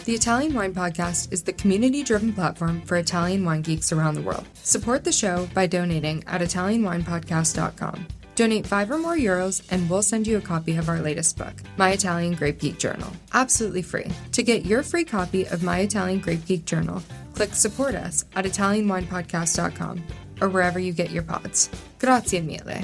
The Italian Wine Podcast is the community-driven platform for Italian wine geeks around the world. Support the show by donating at ItalianWinepodcast.com. Donate €5 or more and we'll send you a copy of our latest book, My Italian Grape Geek Journal, absolutely free. To get your free copy of My Italian Grape Geek Journal, click Support Us at ItalianWinepodcast.com or wherever you get your pods. Grazie mille.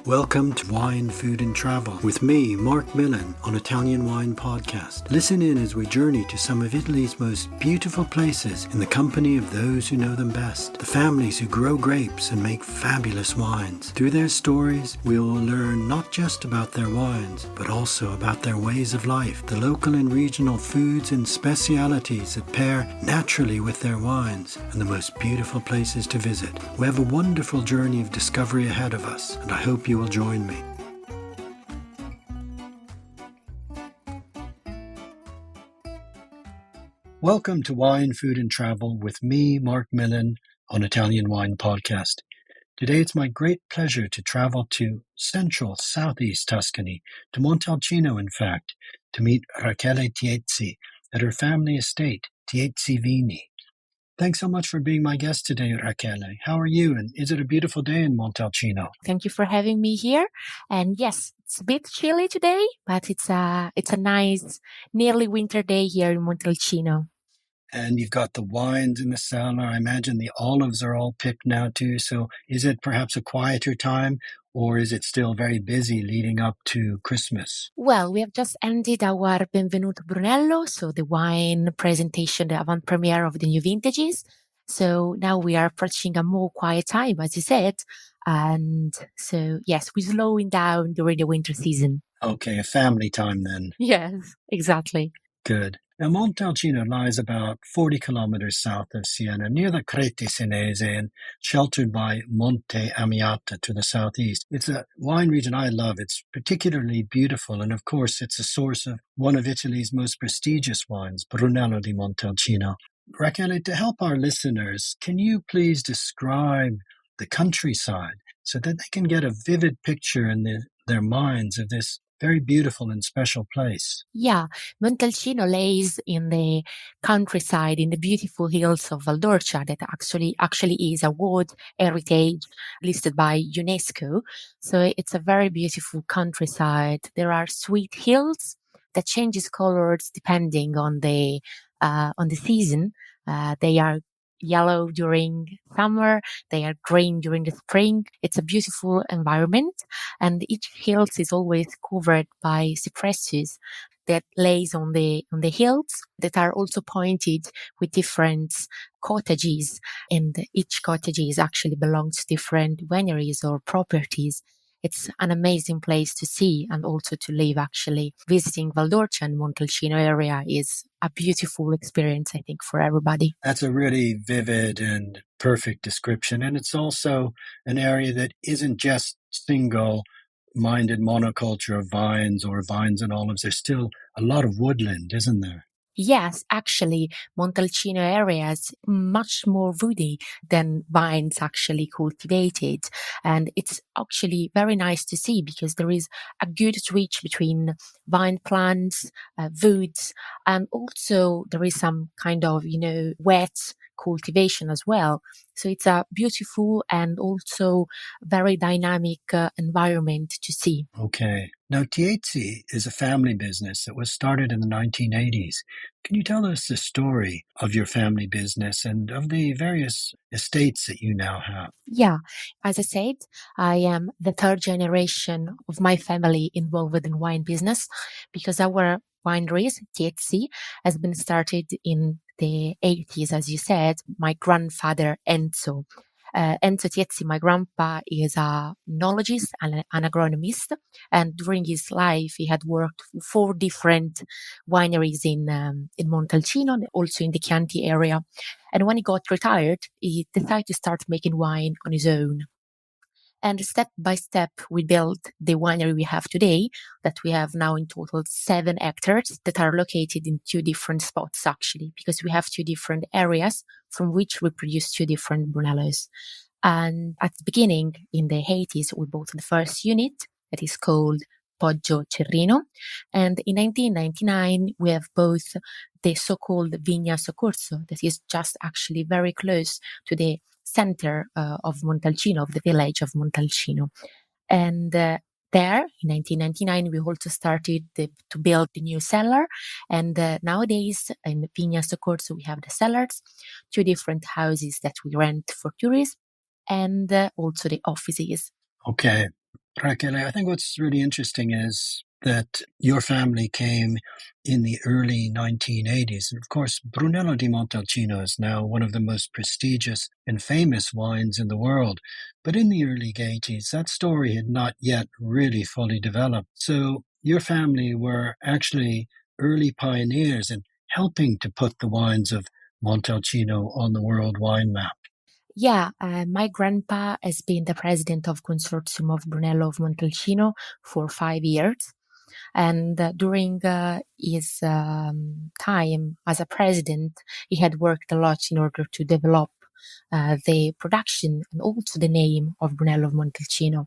Welcome to Wine, Food and Travel with me, Marc Millon, on Italian Wine Podcast. Listen in as we journey to some of Italy's most beautiful places in the company of those who know them best, the families who grow grapes and make fabulous wines. Through their stories, we will learn not just about their wines, but also about their ways of life, the local and regional foods and specialities that pair naturally with their wines, and the most beautiful places to visit. We have a wonderful journey of discovery ahead of us, and I hope you will join me. Welcome to Wine, Food and Travel with me, Marc Millon, on Italian Wine Podcast. Today it's my great pleasure to travel to central southeast Tuscany, to Montalcino in fact, to meet Rachele Tiezzi at her family estate, Tiezzi Vini. Thanks so much for being my guest today, Rachele. How are you? And is it a beautiful day in Montalcino? Thank you for having me here. And yes, it's a bit chilly today, but it's a nice, nearly winter day here in Montalcino. And you've got the wines in the cellar. I imagine the olives are all picked now too. So is it perhaps a quieter time, or is it still very busy leading up to Christmas? Well, we have just ended our Benvenuto Brunello, so the wine presentation, the avant-premiere of the new vintages. So now we are approaching a more quiet time, as you said. And so, yes, we're slowing down during the winter season. Okay, a family time then. Yes, exactly. Good. Now, Montalcino lies about 40 kilometers south of Siena, near the Creti Senese and sheltered by Monte Amiata to the southeast. It's a wine region I love. It's particularly beautiful, and of course, it's a source of one of Italy's most prestigious wines, Brunello di Montalcino. Rachele, to help our listeners, can you please describe the countryside so that they can get a vivid picture in their minds of this very beautiful and special place? Yeah, Montalcino lays in the countryside in the beautiful hills of Valdorcia that actually is a World Heritage listed by UNESCO. So it's a very beautiful countryside. There are sweet hills that changes colors depending on the season. They are yellow during summer, they are green during the spring. It's a beautiful environment, and each hill is always covered by cypresses that lays on the hills that are also pointed with different cottages, and each cottages actually belongs to different wineries or properties. It's an amazing place to see and also to live, actually. Visiting Valdorcia and Montalcino area is a beautiful experience, I think, for everybody. That's a really vivid and perfect description. And it's also an area that isn't just single-minded monoculture of vines or vines and olives. There's still a lot of woodland, isn't there? Yes, actually, Montalcino area is much more woody than vines actually cultivated. And it's actually very nice to see because there is a good switch between vine plants, woods, and also there is some kind of, wet cultivation as well. So it's a beautiful and also very dynamic environment to see. Okay. Now, Tiezzi is a family business that was started in the 1980s. Can you tell us the story of your family business and of the various estates that you now have? Yeah, as I said, I am the third generation of my family involved in wine business because our wineries, Tiezzi, has been started in the 80s, as you said. My grandfather, Enzo Tiezzi, my grandpa, is a oenologist and an agronomist. And during his life, he had worked for 4 different wineries in Montalcino, and also in the Chianti area. And when he got retired, he decided to start making wine on his own. And step by step, we built the winery we have today, that we have now in total 7 hectares that are located in 2 different spots, actually, because we have 2 different areas from which we produce 2 different Brunellos. And at the beginning, in the 80s, we bought the first unit that is called Poggio Cerrino. And in 1999, we have both the so-called Vigna Soccorso, that is just actually very close to the center of Montalcino, of the village of Montalcino. And there, in 1999, we also started to build the new cellar. And nowadays, in Vigna Soccorso, we have the cellars, 2 different houses that we rent for tourists, and also the offices. Okay. Rachele, I think what's really interesting is that your family came in the early 1980s. And of course, Brunello di Montalcino is now one of the most prestigious and famous wines in the world. But in the early 80s, that story had not yet really fully developed. So your family were actually early pioneers in helping to put the wines of Montalcino on the world wine map. Yeah, my grandpa has been the president of Consortium of Brunello of Montalcino for 5 years. And during his time as a president, he had worked a lot in order to develop the production and also the name of Brunello of Montalcino.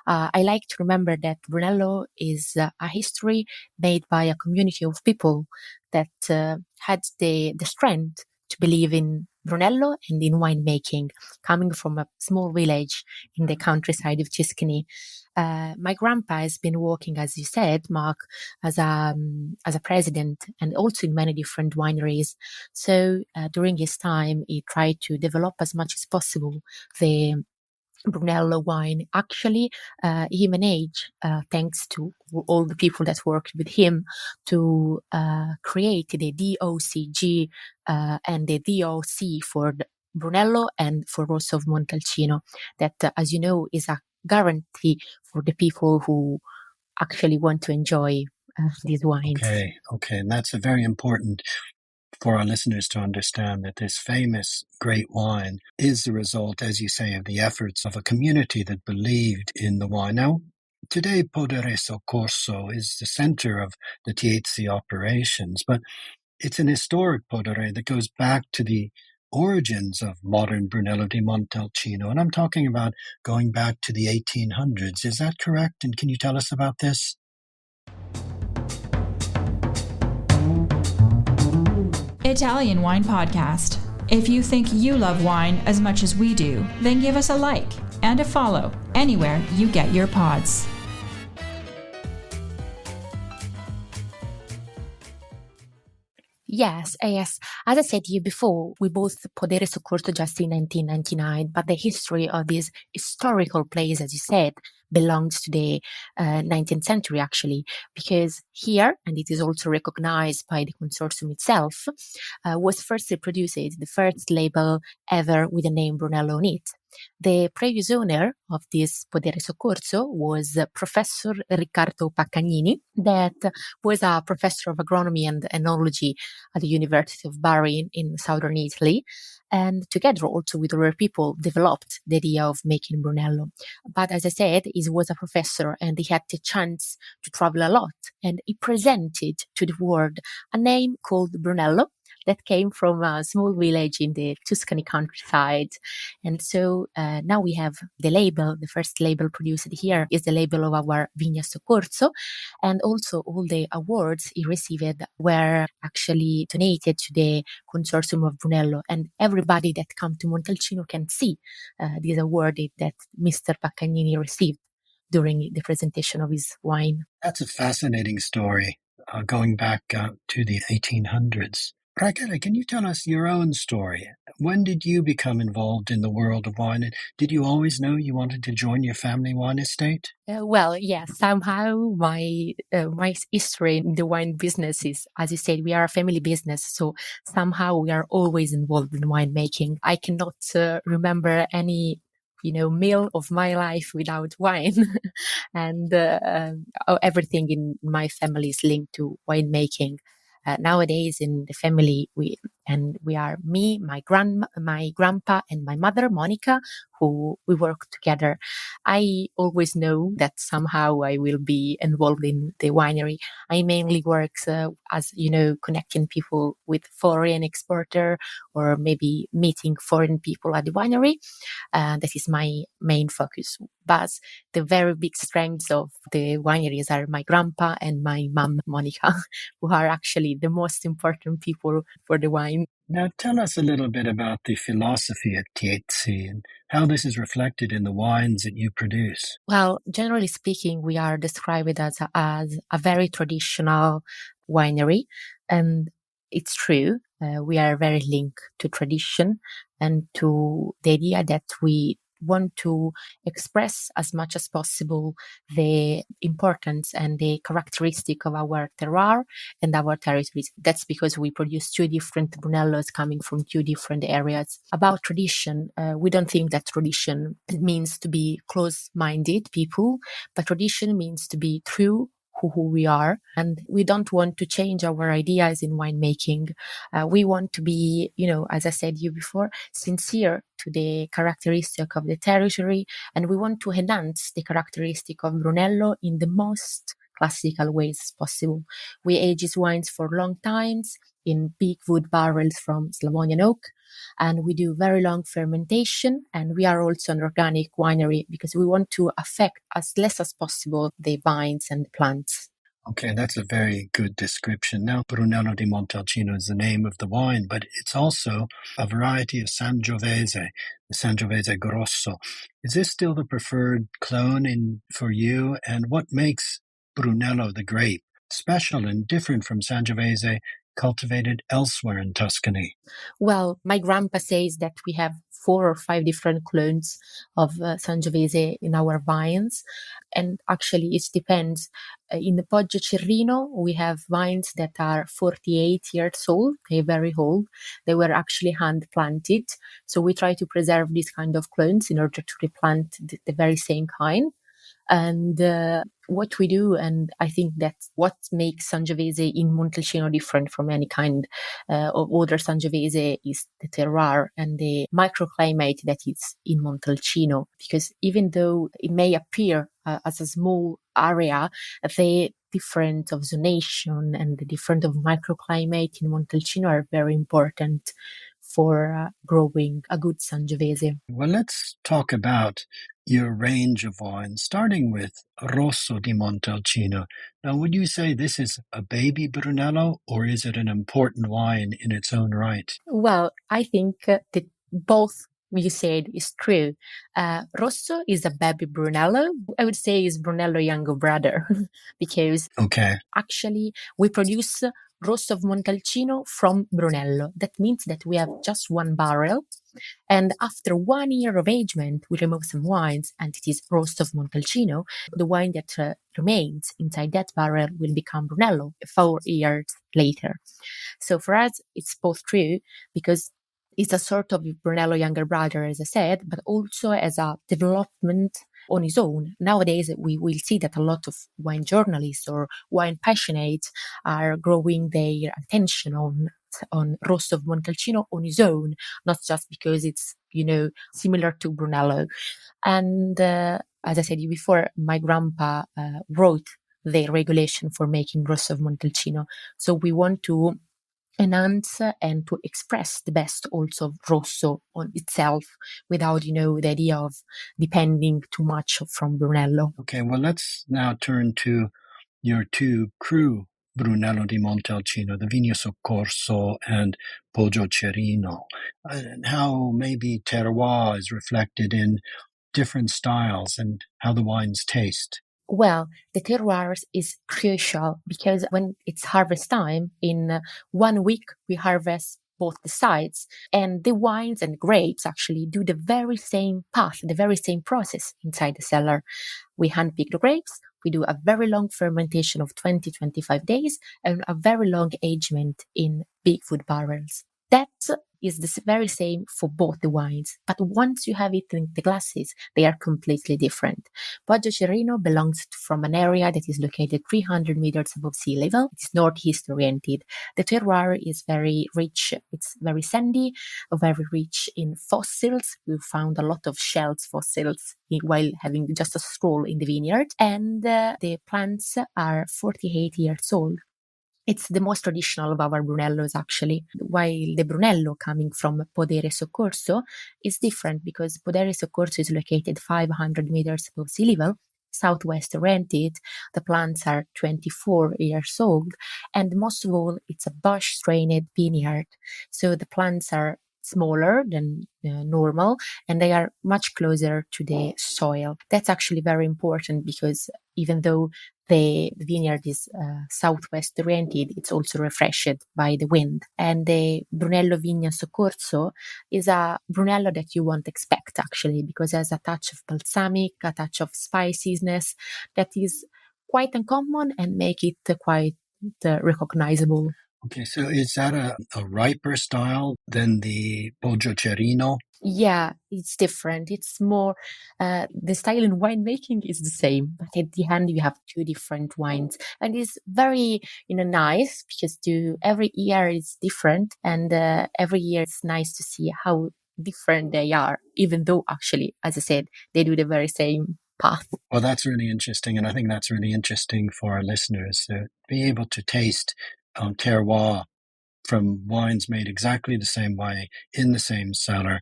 I like to remember that Brunello is a history made by a community of people that had the strength to believe in Brunello and in winemaking, coming from a small village in the countryside of Tuscany. My grandpa has been working, as you said, Mark, as a president and also in many different wineries. So during his time, he tried to develop as much as possible the Brunello wine. Actually, he managed, thanks to all the people that worked with him, to create the DOCG and the DOC for Brunello and for Rosso of Montalcino. That, as you know, is a guarantee for the people who actually want to enjoy these wines. Okay. And that's a very important for our listeners to understand that this famous great wine is the result, as you say, of the efforts of a community that believed in the wine. Now, today, Poderi Soccorso is the center of the Tiezzi operations, but it's an historic podere that goes back to the origins of modern Brunello di Montalcino. And I'm talking about going back to the 1800s. Is that correct? And can you tell us about this? Italian Wine Podcast. If you think you love wine as much as we do, then give us a like and a follow anywhere you get your pods. Yes. As I said to you before, we both Poderi Soccorso just in 1999, but the history of this historical place, as you said, belongs to the 19th century, actually, because here, and it is also recognized by the consortium itself, was firstly produced the first label ever with the name Brunello on it. The previous owner of this Poderi Soccorso was Professor Riccardo Paccagnini, that was a professor of agronomy and oenology at the University of Bari in southern Italy, and together also with other people developed the idea of making Brunello. But as I said, he was a professor and he had the chance to travel a lot, and he presented to the world a name called Brunello that came from a small village in the Tuscany countryside. And so now we have the label. The first label produced here is the label of our Vigna Soccorso. And also all the awards he received were actually donated to the Consortium of Brunello. And everybody that come to Montalcino can see this award that Mr. Paccagnini received during the presentation of his wine. That's a fascinating story, going back to the 1800s. Rachele, can you tell us your own story? When did you become involved in the world of wine? And did you always know you wanted to join your family wine estate? Well, yes, somehow my history in the wine business is, as you said, we are a family business. So somehow we are always involved in winemaking. I cannot remember any meal of my life without wine. And everything in my family is linked to winemaking. Nowadays in the family, And we are me, my grandpa, and my mother, Monica, who we work together. I always know that somehow I will be involved in the winery. I mainly work as, connecting people with foreign exporter or maybe meeting foreign people at the winery. That is my main focus. But the very big strengths of the wineries are my grandpa and my mom, Monica, who are actually the most important people for the wine. Now, tell us a little bit about the philosophy at Tiezzi and how this is reflected in the wines that you produce. Well, generally speaking, we are described as a very traditional winery, and it's true. We are very linked to tradition and to the idea that we want to express as much as possible the importance and the characteristic of our terroir and our territories. That's because we produce two different Brunellos coming from two different areas. About tradition, we don't think that tradition means to be close-minded people, but tradition means to be true who we are, and we don't want to change our ideas in winemaking. We want to be, as I said you before, sincere to the characteristic of the territory, and we want to enhance the characteristic of Brunello in the most classical ways possible. We age these wines for long times in big wood barrels from Slavonian oak, and we do very long fermentation, and we are also an organic winery because we want to affect as less as possible the vines and the plants. Okay, that's a very good description. Now, Brunello di Montalcino is the name of the wine, but it's also a variety of Sangiovese, the Sangiovese Grosso. Is this still the preferred clone for you? And what makes Brunello the grape special and different from Sangiovese cultivated elsewhere in Tuscany? Well, my grandpa says that we have 4 or 5 different clones of Sangiovese in our vines. And actually, it depends. In the Poggio Cerrino, we have vines that are 48 years old. They're very old. They were actually hand planted. So we try to preserve these kind of clones in order to replant the very same kind. And what we do, and I think that's what makes Sangiovese in Montalcino different from any kind of other Sangiovese, is the terroir and the microclimate that is in Montalcino. Because even though it may appear as a small area, the difference of zonation and the difference of microclimate in Montalcino are very important for growing a good Sangiovese. Well, let's talk about your range of wines, starting with Rosso di Montalcino. Now, would you say this is a baby Brunello, or is it an important wine in its own right? Well, I think that both you said is true. Rosso is a baby Brunello. I would say is Brunello younger brother because actually we produce Rosso of Montalcino from Brunello. That means that we have just one barrel. And after 1 year of agement, we remove some wines, and it is Rosso of Montalcino. The wine that remains inside that barrel will become Brunello 4 years later. So for us, it's both true because it's a sort of Brunello younger brother, as I said, but also as a development on his own. Nowadays, we will see that a lot of wine journalists or wine passionates are growing their attention on Rosso of Montalcino on his own, not just because it's, similar to Brunello. And as I said before, my grandpa wrote the regulation for making Rosso of Montalcino. So we want to enhance and to express the best also of Rosso on itself without, the idea of depending too much from Brunello. Okay, well, let's now turn to your two cru Brunello di Montalcino, the Vini Soccorso and Poggio Cerrino, and how maybe terroir is reflected in different styles and how the wines taste. Well, the terroir is crucial because when it's harvest time, in 1 week we harvest both the sides, and the wines and grapes actually do the very same path, the very same process inside the cellar. We handpick the grapes, we do a very long fermentation of 20-25 days, and a very long agement in big wood barrels. That is the very same for both the wines, but once you have it in the glasses, they are completely different. Poggio Cerrino belongs from an area that is located 300 meters above sea level. It's northeast oriented. The terroir is very rich. It's very sandy, very rich in fossils. We found a lot of shells fossils while having just a stroll in the vineyard. And the plants are 48 years old. It's the most traditional of our Brunellos, actually, while the Brunello coming from Podere Soccorso is different because Podere Soccorso is located 500 meters above sea level, southwest oriented. The plants are 24 years old, and most of all, it's a bush-drained vineyard. So the plants are smaller than normal, and they are much closer to the soil. That's actually very important because even though the vineyard is southwest oriented, it's also refreshed by the wind. And the Brunello Vigna Soccorso is a Brunello that you won't expect, actually, because it has a touch of balsamic, a touch of spiciness that is quite uncommon and make it quite recognizable. Okay, so is that a riper style than the Poggio Cerrino? Yeah, it's different. It's more, the style in winemaking is the same, but at the end you have two different wines. And it's very, nice because every year is different, and every year it's nice to see how different they are, even though actually, as I said, they do the very same path. Well, that's really interesting, and I think that's really interesting for our listeners to be able to taste terroir from wines made exactly the same way in the same cellar,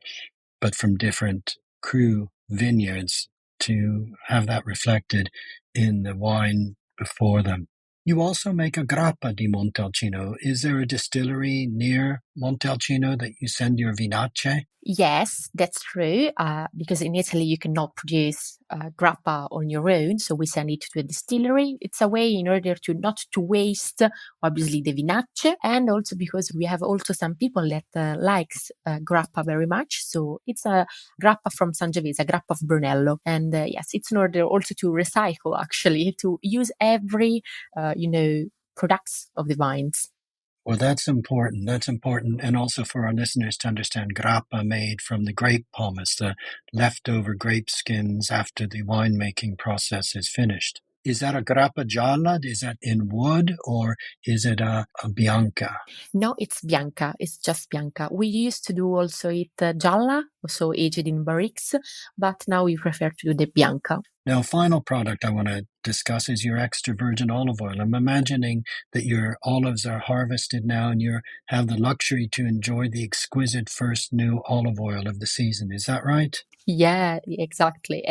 but from different cru vineyards, to have that reflected in the wine before them. You also make a grappa di Montalcino. Is there a distillery near Montalcino that you send your vinacce? Yes, that's true. Because in Italy you cannot produce grappa on your own, so we send it to a distillery. It's a way in order to not to waste, obviously, the vinacce, and also because we have also some people that likes grappa very much. So it's a grappa from Sangiovese, a grappa of Brunello, and yes, it's in order also to recycle, actually, to use every products of the vines. Well, that's important. That's important. And also for our listeners to understand grappa made from the grape pomace, the leftover grape skins after the winemaking process is finished. Is that a grappa gialla? Is that in wood, or is it a bianca? No, it's bianca. It's just bianca. We used to do also it gialla, so aged in barriques, but now we prefer to do the bianca. Now, final product I want to discuss is your extra virgin olive oil. I'm imagining that your olives are harvested now and you have the luxury to enjoy the exquisite first new olive oil of the season. Is that right? Yeah, exactly.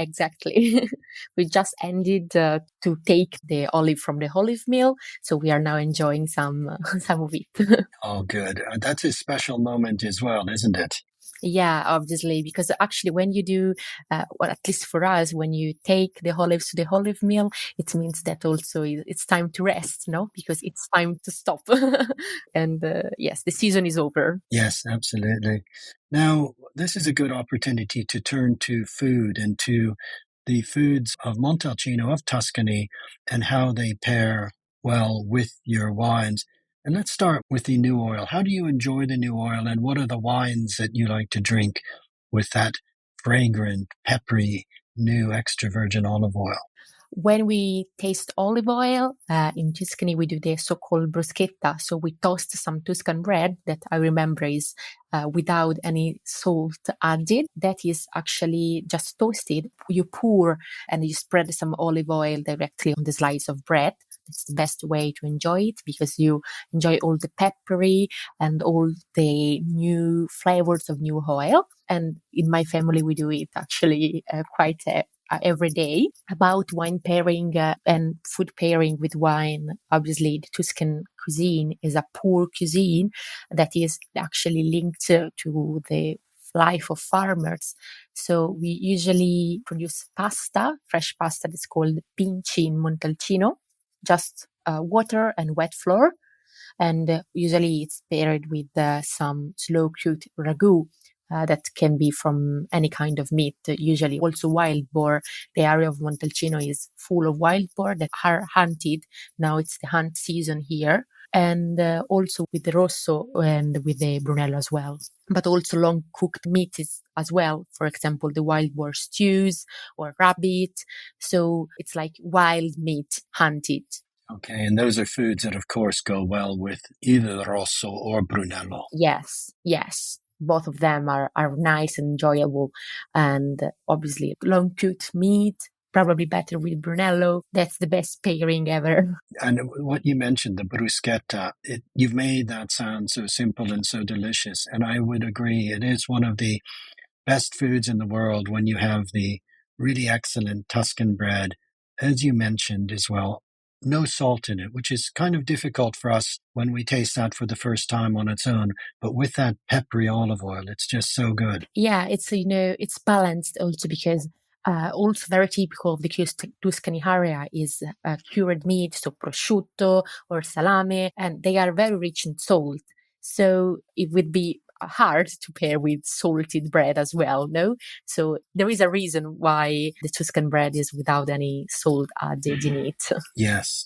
We just ended to take the olive from the olive mill, so we are now enjoying some of it. Oh, good. That's a special moment as well, isn't it? Yeah, obviously, because actually when you do, or at least for us, when you take the olives to the olive mill, it means that also it's time to rest, no? Because it's time to stop. And yes, the season is over. Yes, absolutely. Now, this is a good opportunity to turn to food and to the foods of Montalcino, of Tuscany, and how they pair well with your wines. And let's start with the new oil. How do you enjoy the new oil, and what are the wines that you like to drink with that fragrant, peppery, new extra virgin olive oil? When we taste olive oil, in Tuscany, we do the so-called bruschetta. So we toast some Tuscan bread that I remember is without any salt added. That is actually just toasted. You pour and you spread some olive oil directly on the slice of bread. It's the best way to enjoy it because you enjoy all the peppery and all the new flavors of new oil. And in my family, we do it actually quite every day. About wine pairing and food pairing with wine, obviously the Tuscan cuisine is a poor cuisine that is actually linked to the life of farmers. So we usually produce pasta, fresh pasta that's called pinci in Montalcino, just water and wet flour. And usually it's paired with some slow-cooked ragu that can be from any kind of meat, usually also wild boar. The area of Montalcino is full of wild boar that are hunted. Now it's the hunt season here. and also with the Rosso and with the Brunello as well. But also long cooked meat is as well. For example, the wild boar stews or rabbit. So it's like wild meat hunted. Okay, and those are foods that, of course, go well with either Rosso or Brunello. Yes. Both of them are nice and enjoyable. And obviously, long cooked meat, probably better with Brunello. That's the best pairing ever. And what you mentioned, the bruschetta, you've made that sound so simple and so delicious. And I would agree, it is one of the best foods in the world when you have the really excellent Tuscan bread, as you mentioned as well. No salt in it, which is kind of difficult for us when we taste that for the first time on its own. But with that peppery olive oil, it's just so good. Yeah, it's balanced also because also very typical of the Tuscany area is cured meat, so prosciutto or salame, and they are very rich in salt. So it would be hard to pair with salted bread as well, no? So there is a reason why the Tuscan bread is without any salt added in it. Yes.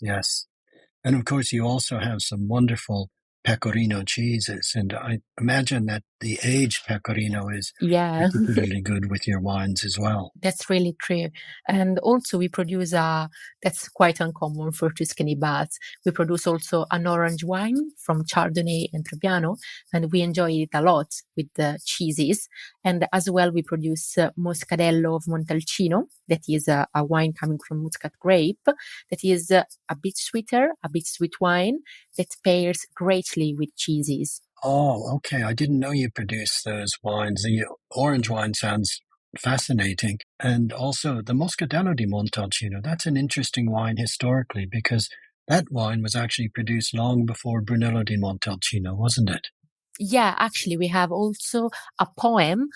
And of course, you also have some wonderful pecorino cheeses. And I imagine that the aged pecorino is particularly good with your wines as well. That's really true. And also we produce that's quite uncommon for Tuscany, but we produce also an orange wine from Chardonnay and Trebbiano, and we enjoy it a lot with the cheeses. And as well, we produce Moscadello of Montalcino, that is a wine coming from Muscat grape, that is a bit sweeter, a bit sweet wine that pairs greatly with cheeses. Oh, okay. I didn't know you produced those wines. The orange wine sounds fascinating. And also the Moscadello di Montalcino, that's an interesting wine historically because that wine was actually produced long before Brunello di Montalcino, wasn't it? Yeah, actually, we have also a poem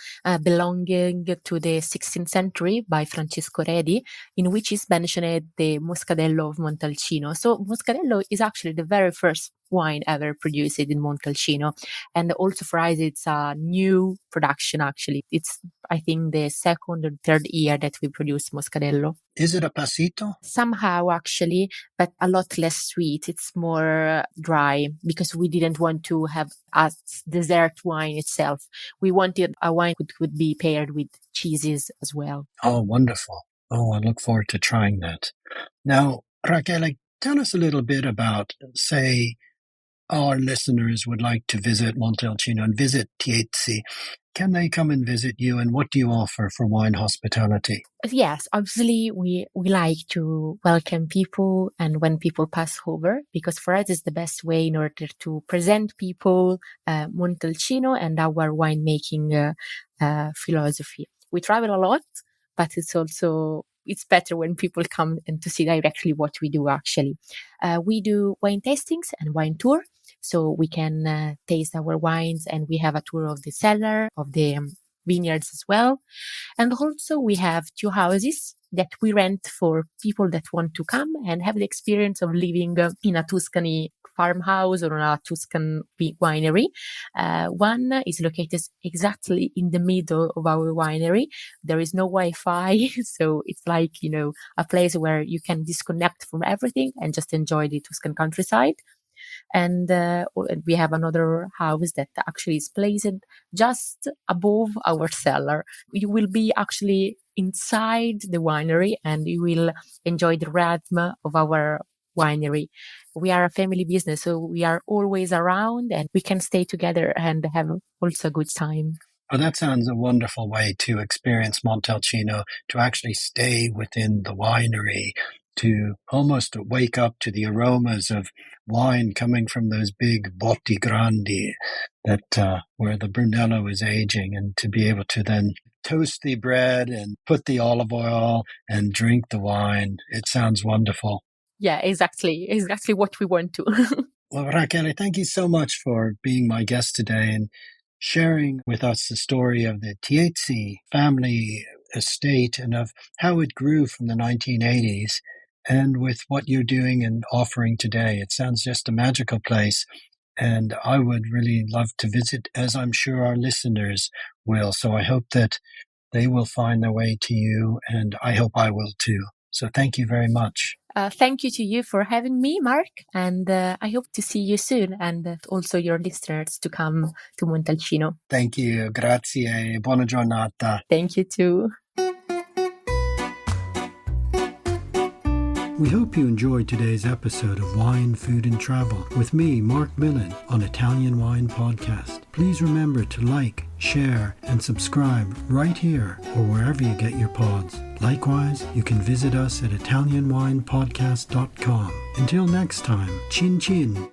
belonging to the 16th century by Francesco Redi, in which is mentioned the Moscadello of Montalcino. So Moscadello is actually the very first wine ever produced in Montalcino. And also for us, it's a new production, actually. It's, I think, the second or third year that we produce Moscadello. Is it a passito? Somehow, actually, but a lot less sweet. It's more dry because we didn't want to have a dessert wine itself. We wanted a wine that could be paired with cheeses as well. Oh, wonderful. Oh, I look forward to trying that. Now, Rachele, tell us a little bit about, say, our listeners would like to visit Montalcino and visit Tiezzi. Can they come and visit you, and what do you offer for wine hospitality? Yes, obviously we like to welcome people and when people pass over, because for us it's the best way in order to present people Montalcino and our winemaking philosophy. We travel a lot, but it's better when people come and to see directly what we do actually. We do wine tastings and wine tour. So we can taste our wines, and we have a tour of the cellar, of the vineyards as well. And also we have 2 houses that we rent for people that want to come and have the experience of living in a Tuscany farmhouse or a Tuscan winery. One is located exactly in the middle of our winery. There is no Wi-Fi, so it's like, a place where you can disconnect from everything and just enjoy the Tuscan countryside. And we have another house that actually is placed just above our cellar. You will be actually inside the winery and you will enjoy the rhythm of our winery. We are a family business, so we are always around and we can stay together and have also a good time. Well, that sounds a wonderful way to experience Montalcino, to actually stay within the winery, to almost wake up to the aromas of wine coming from those big botti grandi that where the Brunello is aging, and to be able to then toast the bread and put the olive oil and drink the wine. It sounds wonderful. Yeah, exactly what we want to. Well, Rachele, thank you so much for being my guest today and sharing with us the story of the Tiezzi family estate and of how it grew from the 1980s and with what you're doing and offering today. It sounds just a magical place, and I would really love to visit, as I'm sure our listeners will. So I hope that they will find their way to you, and I hope I will too. So thank you very much. Thank you to you for having me, Mark, and I hope to see you soon, and also your listeners to come to Montalcino. Thank you, grazie e buona giornata. Thank you too. We hope you enjoyed today's episode of Wine, Food and Travel with me, Marc Millon, on Italian Wine Podcast. Please remember to like, share and subscribe right here or wherever you get your pods. Likewise, you can visit us at italianwinepodcast.com. Until next time, chin chin.